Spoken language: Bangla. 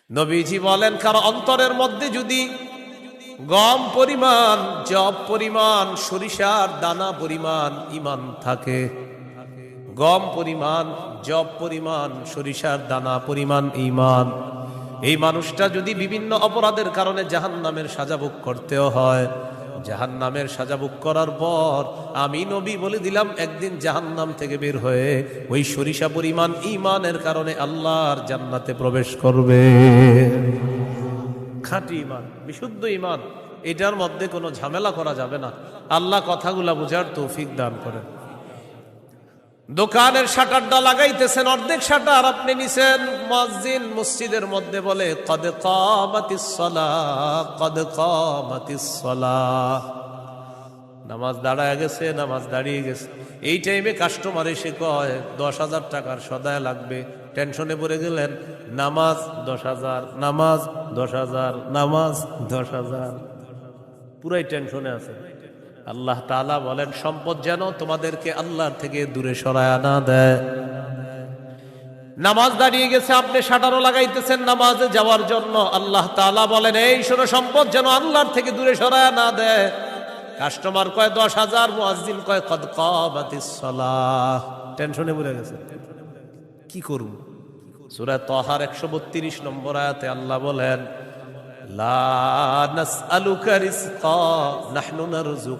নবীজি বলেন, কারো অন্তরের মধ্যে যদি গম পরিমাণ, জব পরিমাণ, সরিষার দানা পরিমাণ ইমান থাকে, গম পরিমাণ, জব পরিমাণ, সরিষার দানা পরিমাণ ইমান, এই মানুষটা যদি বিভিন্ন অপরাধের কারণে জাহান্নামের সাজা ভোগ করতেও হয়, জাহান্নামের সাজা ভোগ করার পর আমি নবী বলে দিলাম, একদিন জাহান্নাম থেকে বের হয়ে ওই সরিষা পরিমাণ ইমানের কারণে আল্লাহর জান্নাতে প্রবেশ করবে। খাঁটি ইমান, বিশুদ্ধ ইমান, এটার মধ্যে কোনো ঝামেলা করা যাবে না। আল্লাহ কথাগুলা বুঝার তৌফিক দান করেন। দোকানের শাটারটা লাগাইতেছেন, অর্ধেক শাটার আপনি নিছেন, মুয়াজ্জিন মসজিদের মধ্যে বলে কদ কামাতিস সালাহ, কদ কামাতিস সালাহ, নামাজ দাঁড়ায় গেছে, নামাজ দাঁড়িয়ে গেছে। এই টাইমে কাস্টমার এসে কয় 10,000 টাকার সদায় লাগবে, টেনশনে পড়ে গেলেন, নামাজ 10,000, নামাজ 10,000, নামাজ 10,000, পুরাই টেনশনে আছে। আল্লাহ তাআলা বলেন, সম্পদ যেন তোমাদেরকে আল্লাহর থেকে দূরে সরায় না দেয়। নামাজ দাঁড়িয়ে গেছে, আপনি শাটারও লাগাইতেছেন নামাজে যাওয়ার জন্য, আল্লাহ তাআলা বলেন, এই শোনো, সম্পদ যেন আল্লাহর থেকে দূরে সরায় না দেয়। কাস্টমার কয় 10,000, মুয়াজ্জিন কয় কদ কামাতিস সালাহ, টেনশনে পড়ে গেছে, কি করব? সূরা তাহার 132 নম্বর আয়াতে আল্লাহ বলেন, লা নাসআলুকা রিজকা নাহনু নারযুক